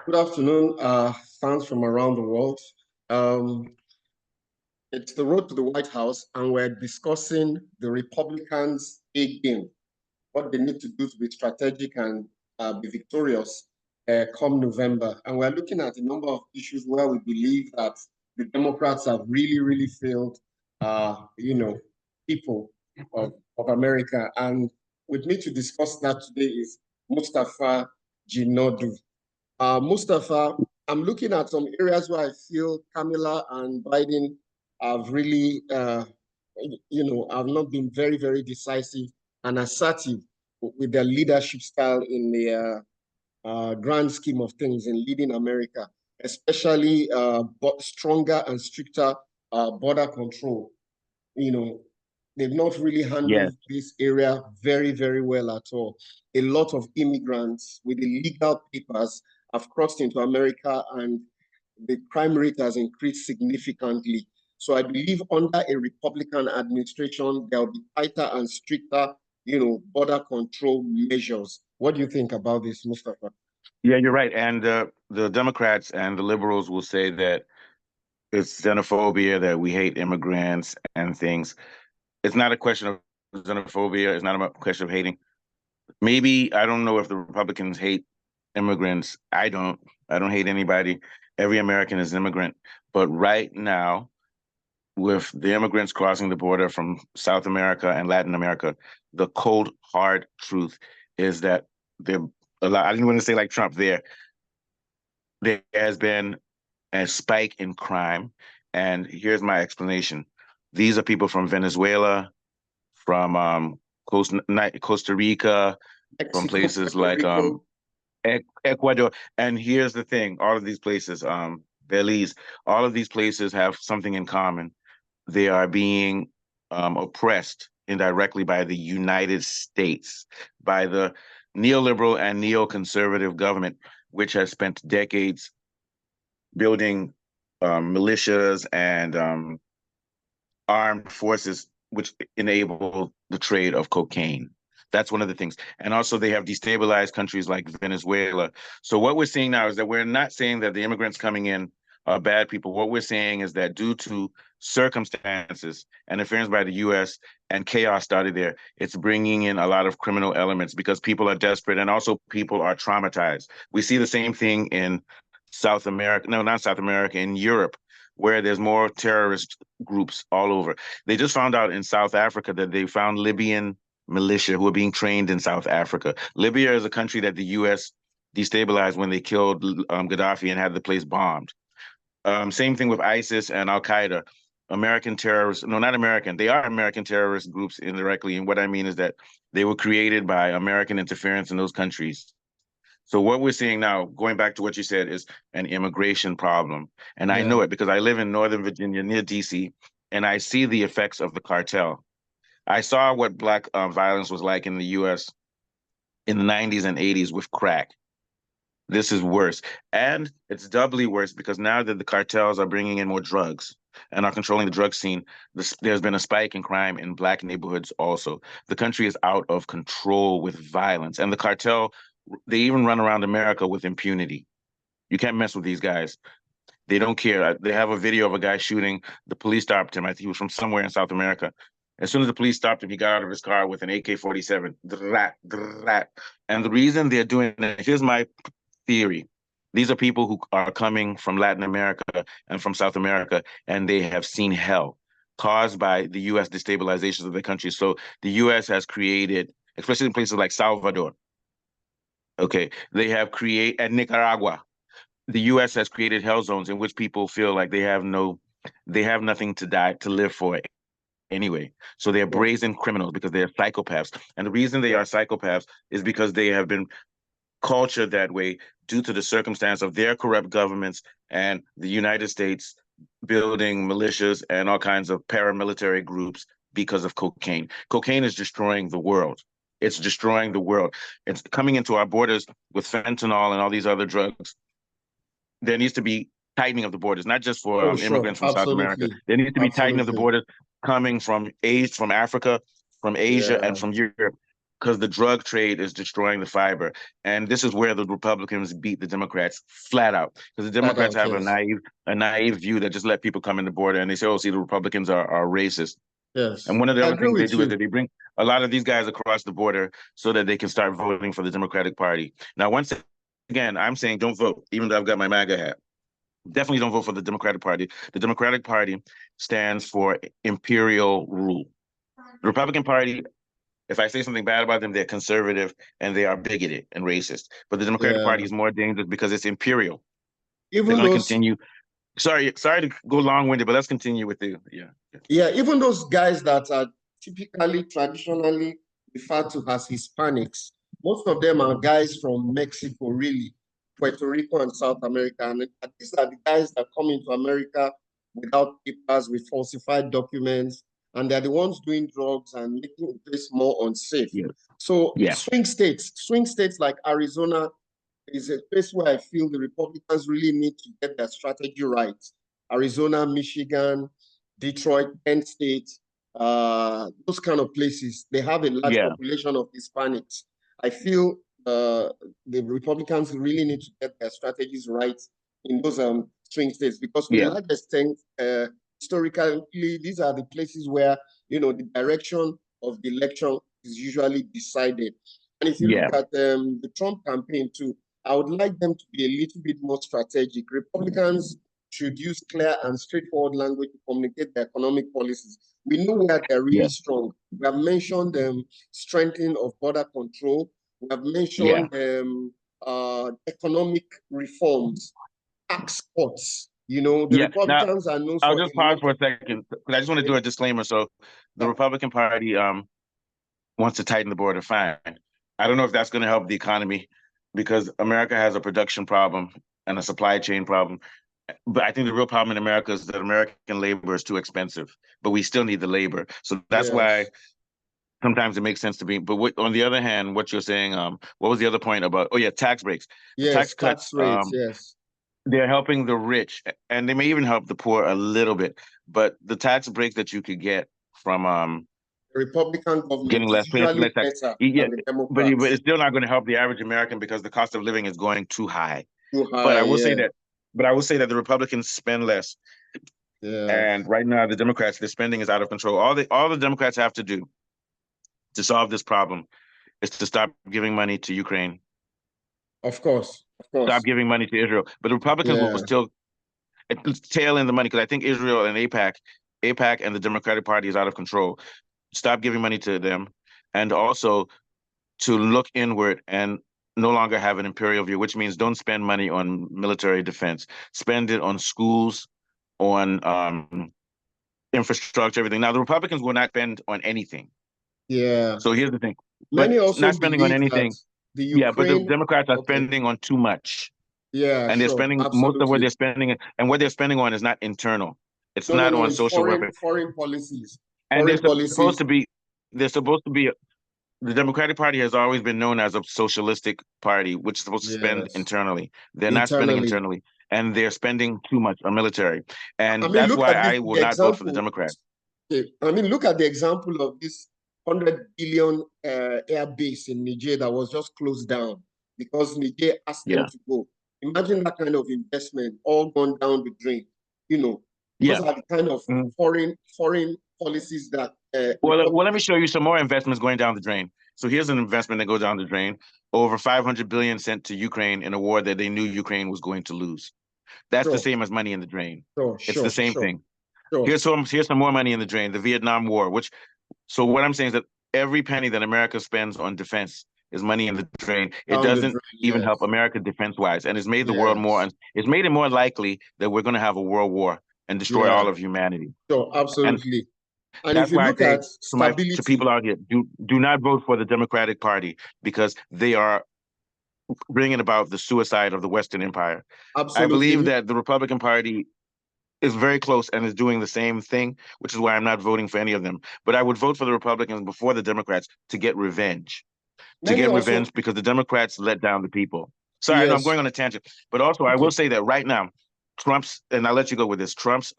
Good afternoon, fans from around the world. Um, it's the road to the White House, and we're discussing the Republicans' A game, what they need to do to be strategic and be victorious come November. And we're looking at a number of issues where we believe that the Democrats have really failed, people of America. And with me to discuss that today is Mustafa Jinodu. Mustafa, I'm looking at some areas where I feel Kamala and Biden have really, have not been very decisive and assertive with their leadership style in the grand scheme of things in leading America, especially but stronger and stricter border control. You know, they've not really Yes. handled this area very well at all. A lot of immigrants with illegal papers have crossed into America, and the crime rate has increased significantly. So I believe under a Republican administration, there will be tighter and stricter, border control measures. What do you think about this, Mustafa? Yeah, you're right. And the Democrats and the liberals will say that it's xenophobia, that we hate immigrants and things. It's not a question of xenophobia. It's not a question of hating. Maybe I don't know if the Republicans hate immigrants. I don't. I don't hate anybody. Every American is an immigrant. But right now, with the immigrants crossing the border from South America and Latin America, the cold, hard truth is that there a lot. I didn't want to say like Trump. There has been a spike in crime, and here's my explanation. These are people from Venezuela, from Costa Rica, from Mexico, places Puerto like Rico. Ecuador. And here's the thing: all of these places, Belize, all of these places have something in common. They are being oppressed indirectly by the United States, by the neoliberal and neoconservative government, which has spent decades building militias and armed forces, which enable the trade of cocaine. That's one of the things. And also, they have destabilized countries like Venezuela. So, what we're seeing now is that we're not saying that the immigrants coming in are bad people. What we're saying is that due to circumstances, interference by the US, and chaos started there, it's bringing in a lot of criminal elements because people are desperate and also people are traumatized. We see the same thing in South America, no, not South America, in Europe, where there's more terrorist groups all over. They just found out in South Africa that they found Libyan militia who are being trained in South Africa. Libya is a country that the U.S. destabilized when they killed Gaddafi and had the place bombed. Same thing with ISIS and Al Qaeda. American terrorists, no, not American, they are American terrorist groups indirectly. And what I mean is that they were created by American interference in those countries. So what we're seeing now, going back to what you said, is an immigration problem. And I Yeah. know it because I live in Northern Virginia near DC, and I see the effects of the cartel. I saw what black violence was like in the US in the 90s and 80s with crack. This is worse. And it's doubly worse because now that the cartels are bringing in more drugs and are controlling the drug scene, there's been a spike in crime in black neighborhoods also. The country is out of control with violence. And the cartel, they even run around America with impunity. You can't mess with these guys. They don't care. They have a video of a guy shooting. The police stopped him. I think he was from somewhere in South America. As soon as the police stopped him, he got out of his car with an AK-47. And the reason they're doing it, here's my theory. These are people who are coming from Latin America and from South America, and they have seen hell caused by the U.S. destabilizations of the country. So the U.S. has created, especially in places like Salvador, okay, they have created, and Nicaragua, the U.S. has created hell zones in which people feel like they have nothing to die to live for anyway. So they're Yeah. brazen criminals because they're psychopaths. And the reason they are psychopaths is because they have been culture that way due to the circumstance of their corrupt governments and the United States building militias and all kinds of paramilitary groups because of cocaine. Cocaine is destroying the world. It's destroying the world. It's coming into our borders with fentanyl and all these other drugs. There needs to be tightening of the borders, not just for Oh, sure. immigrants from South America. Absolutely. There needs to be tightening of the Absolutely. borders coming from Asia, from Africa, from Asia, and Yeah. from Europe. because the drug trade is destroying the fiber. And this is where the Republicans beat the Democrats flat out. Because the Flat Democrats out, have yes. a naive view that just let people come in the border and they say, oh, see, the Republicans are racist. Yes. And one of the I other agree things they with do is you. that they bring a lot of these guys across the border so that they can start voting for the Democratic Party. Now, once again, I'm saying don't vote, even though I've got my MAGA hat. Definitely don't vote for the Democratic Party. The Democratic Party stands for imperial rule. The Republican Party, if I say something bad about them, they're conservative and they are bigoted and racist. But the Democratic Yeah. Party is more dangerous because it's imperial. They're Even going to those, continue. Sorry to go long-winded, but let's continue with the yeah, even those guys that are typically, traditionally referred to as Hispanics, most of them are guys from Mexico, really, Puerto Rico and South America. And these are the guys that come into America without papers, with falsified documents, and they're the ones doing drugs and making the place more unsafe. yeah So yeah swing states like Arizona is a place where I feel the Republicans really need to get their strategy right. Arizona, Michigan, Detroit, Penn State, those kind of places, they have a large yeah population of Hispanics. I feel the Republicans really need to get their strategies right in those swing states, because to a yeah large extent, historically, these are the places where, the direction of the election is usually decided. And if you yeah look at the Trump campaign too, I would like them to be a little bit more strategic. Republicans should use clear and straightforward language to communicate their economic policies. We know where they're really yeah strong. We have mentioned strengthening of border control. We have yeah mentioned economic reforms, tax cuts. The yeah. Now Republicans are known I'll for just a pause lot for of. a second because I just want to do a disclaimer. So the Republican Party wants to tighten the border. Fine. I don't know if that's going to help the economy because America has a production problem and a supply chain problem. But I think the real problem in America is that American labor is too expensive, but we still need the labor. So that's why Yes, sometimes it makes sense to be. But on the other hand, what you're saying, what was the other point about? Oh yeah, tax breaks. The tax yes, cuts, tax rates, yes. they're helping the rich, and they may even help the poor a little bit. But the tax break that you could get from The Republican government getting is paying usually less tax, better yeah, than the but Democrats. it's still not going to help the average American because the cost of living is going too high. Too But high, I will say yeah, that, but I will say that the Republicans spend less, yeah, and right now the Democrats, their spending is out of control. All the Democrats have to do to solve this problem is to stop giving money to Ukraine, of course, of stop course, giving money to Israel. But the Republicans will yeah, still tail in the money because I think Israel and APAC and the Democratic Party is out of control. Stop giving money to them, and also to look inward and no longer have an imperial view, which means don't spend money on military defense. Spend it on schools, on infrastructure, everything. Now, the Republicans will not spend on anything. yeah. So here's the thing, but Many also not spending on believe that anything. the Yeah, but the Ukraine, Democrats are okay, spending on too much. yeah, And they're sure, spending most of what absolutely. they're spending, and what they're spending on is not internal. It's No, no, not no, on it's social welfare. foreign policies, And foreign supposed policies. to be, they're supposed to be the Democratic Party has always been known as a socialistic party, which is supposed to spend Yes, internally. They're not spending internally. internally, and they're spending too much on military. I And mean, that's look why at I will the not vote for the example. Democrats. Okay, I mean, look at the example of this 100 billion air base in Niger that was just closed down because Niger asked them Yeah, to go. Imagine that kind of investment all gone down the drain. Those yeah. are the kind of Mhm. foreign policies that Well, let me Republicans. show you some more investments going down the drain. So here's an investment that goes down the drain. Over 500 billion sent to Ukraine in a war that they knew Ukraine was going to lose. That's the Sure, same as money in the drain. sure, It's the sure, same sure, thing. sure. Here's some more money in the drain. The Vietnam War, which so what I'm saying is that every penny that America spends on defense is money in the drain. It Down the doesn't drain, even help yes, America defense wise, and it's made the world more. yes, It's made it more likely that we're going to have a world war and destroy yeah, all of humanity. sure, And absolutely. And if that's you why I look say at to stability, people out here, do not vote for the Democratic Party because they are bringing about the suicide of the Western Empire. I believe absolutely. that the Republican Party is very close and is doing the same thing, which is why I'm not voting for any of them. But I would vote for the Republicans before the Democrats to get revenge. To Many get also, revenge because the Democrats let down the people. Sorry, I know I'm yes, going on a tangent, but also I will okay, say that right now, Trump's, and I'll let you go with this, Trump's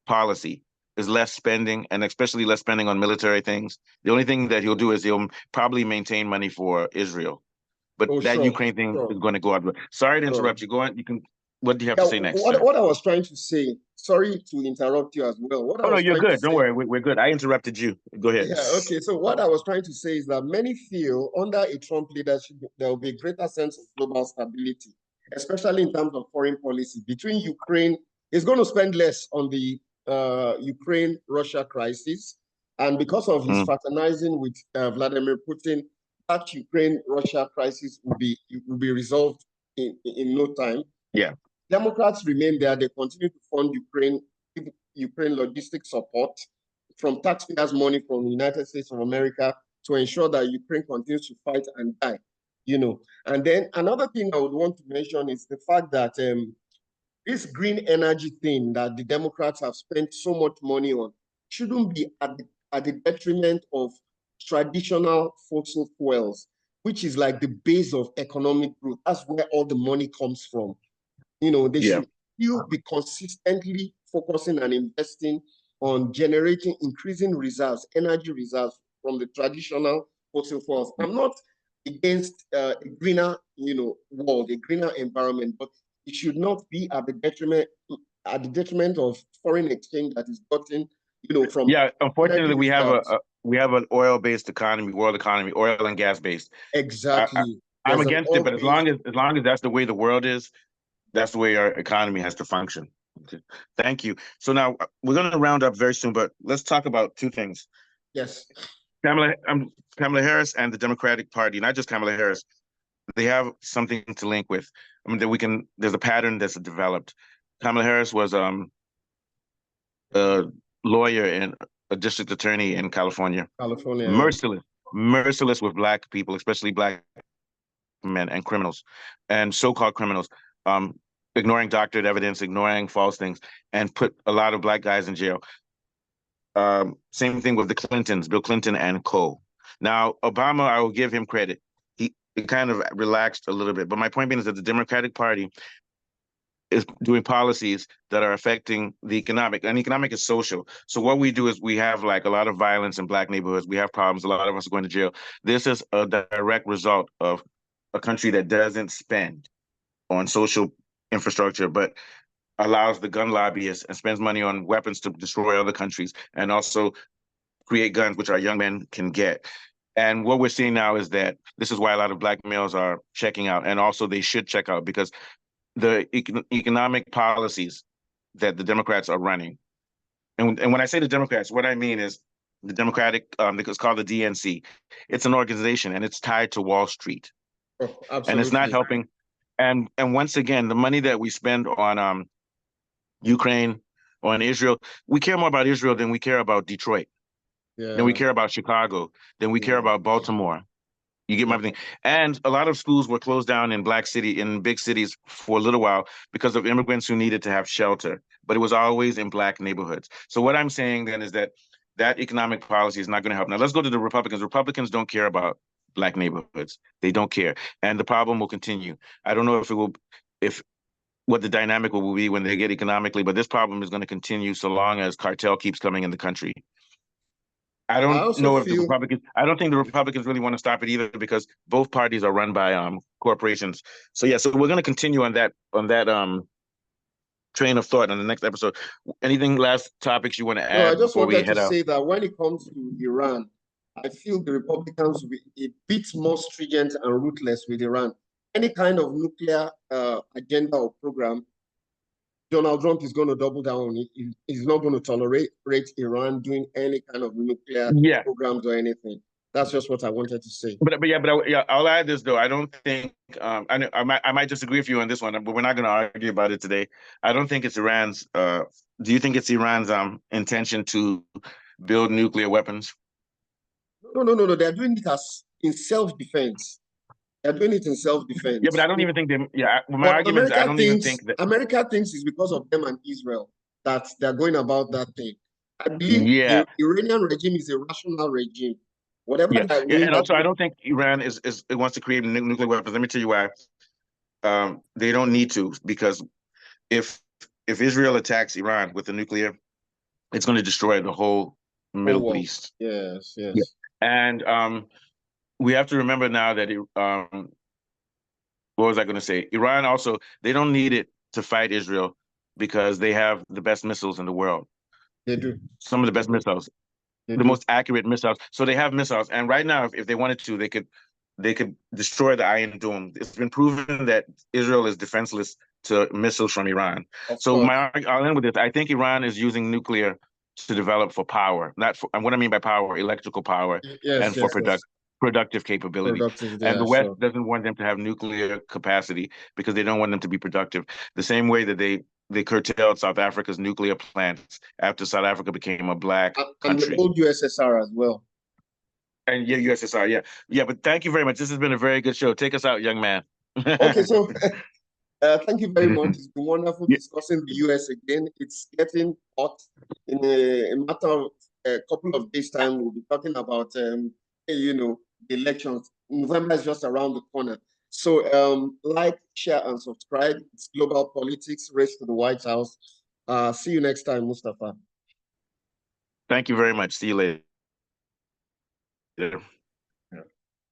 policy is less spending, and especially less spending on military things. The only thing that he'll do is he'll probably maintain money for Israel. But Oh, that sure, Ukraine thing is sure, going to go out. Sorry to sure. interrupt you. Go on. You can. What do you have Yeah, to say next, what sir? what I was trying to say, sorry to interrupt you as well. What I Oh no, was you're trying to good. Don't say, worry. We're good. I interrupted you. Go ahead. yeah, okay. So what I was trying to say is that many feel under a Trump leadership, there will be a greater sense of global stability, especially in terms of foreign policy. Between Ukraine, he's going to spend less on the Ukraine-Russia crisis. And because of his Mm, fraternizing with Vladimir Putin, that Ukraine-Russia crisis will be resolved in no time. yeah. Democrats remain there. They continue to fund Ukraine, give Ukraine logistic support from taxpayers' money from the United States of America to ensure that Ukraine continues to fight and die. And then another thing I would want to mention is the fact that this green energy thing that the Democrats have spent so much money on shouldn't be at the detriment of traditional fossil fuels, which is like the base of economic growth. That's where all the money comes from. They Yeah. should still be consistently focusing and investing on generating increasing reserves, energy reserves from the traditional fossil fuels. I'm not against a greener, world, a greener environment, but it should not be at the detriment of foreign exchange that is gotten, from Yeah. energy Unfortunately, reserves. we have an oil-based economy, world economy, oil and gas based. I, I, Exactly. I'm There's an against it, but oil-based. as long as that's the way the world is, that's the way our economy has to function. Okay. Thank you. So now we're going to round up very soon, but let's talk about two things. Yes. Kamala Harris and the Democratic Party, not just Kamala Harris, they have something to link with. I mean, that we can. There's a pattern that's developed. Kamala Harris was a lawyer and a district attorney in California, California. merciless, merciless with black people, especially black men and criminals, and so-called criminals, um, ignoring doctored evidence, ignoring false things, and put a lot of black guys in jail. Same thing with the Clintons, Bill Clinton and co. Now, Obama, I will give him credit. He kind of relaxed a little bit. But my point being is that the Democratic Party is doing policies that are affecting the economic, and economic is social. So what we do is we have like a lot of violence in black neighborhoods. We have problems. A lot of us are going to jail. This is a direct result of a country that doesn't spend on social infrastructure, but allows the gun lobbyists and spends money on weapons to destroy other countries and also create guns, which our young men can get. And what we're seeing now is that this is why a lot of black males are checking out, and also they should check out because the economic policies that the Democrats are running, and when I say the Democrats, what I mean is the Democratic, it's called the DNC. It's an organization and it's tied to Wall Street, Oh, and it's not absolutely. helping. And once again, the money that we spend on Ukraine, on Israel, we care more about Israel than we care about Detroit, than we Yeah. care about Chicago, than we care Yeah. about Baltimore. You get my Yeah. thing. And a lot of schools were closed down in big cities for a little while because of immigrants who needed to have shelter, but it was always in black neighborhoods. So what I'm saying then is that that economic policy is not going to help. Now let's go to the Republicans. Republicans don't care about black neighborhoods. They don't care. And the problem will continue. I don't know if what the dynamic will be when they get economically, but this problem is going to continue so long as cartel keeps coming in the country. I I don't also know if the feel, Republicans, I don't think the Republicans really want to stop it either because both parties are run by corporations. So yeah, so we're going to continue on that train of thought on the next episode. Anything last topics you want to no, I add just before we wanted to head out? say that when it comes to Iran, I feel the Republicans will be a bit more stringent and ruthless with Iran. Any kind of nuclear agenda or program, Donald Trump is going to double down on it. He's not going to tolerate Iran doing any kind of nuclear Yeah, programs or anything. That's just what I wanted to say. but I'll add this though. I don't think I might disagree with you on this one, but we're not going to argue about it today. I don't think it's Iran's. Do you think it's Iran's intention to build nuclear weapons? No, no, no, no. They're doing it as in self-defense. They're doing it in Yeah, but I self-defense. don't even think they. Yeah, my But argument is I don't even think that. America thinks it's because of them and Israel that they're going about that thing. I believe Yeah, the Iranian regime is a rational regime. Whatever yeah, they're yeah, doing, and also I don't think Iran is it wants to create nuclear weapons. Let me tell you why. They don't need to because if if Israel attacks Iran with a nuclear it's going to destroy the whole Oh, Middle well. East. Yes, Yeah. yes. And we have to remember now that what was I going to say? Iran also, they don't need it to fight Israel because they have the best missiles in the world. They do. Some of the best missiles, They the do. most accurate missiles. So they have missiles, and right now, if they wanted to, they could destroy the Iron Dome. It's been proven that Israel is defenseless to missiles from Iran. Of So course. I'll end with this. I think Iran is using nuclear to develop for power, not for, and what I mean by power, electrical power, Yes, and for yes, yes. productive capability. Productivity, And yeah, the West sure. doesn't want them to have nuclear capacity because they don't want them to be productive. The same way that they curtailed South Africa's nuclear plants after South Africa became a black And the country. old USSR as well. And yeah, USSR, yeah. Yeah, but thank you very much. This has been a very good show. Take us out, young man. Okay, so thank you very much. It's been wonderful Yeah. discussing the US again. It's getting hot. In a matter of a couple of days' time, we'll be talking about, the elections. November is just around the corner. So like, share, and subscribe. It's Global Politics, Race to the White House. See you next time, Mustafa. Thank you very much. See you later.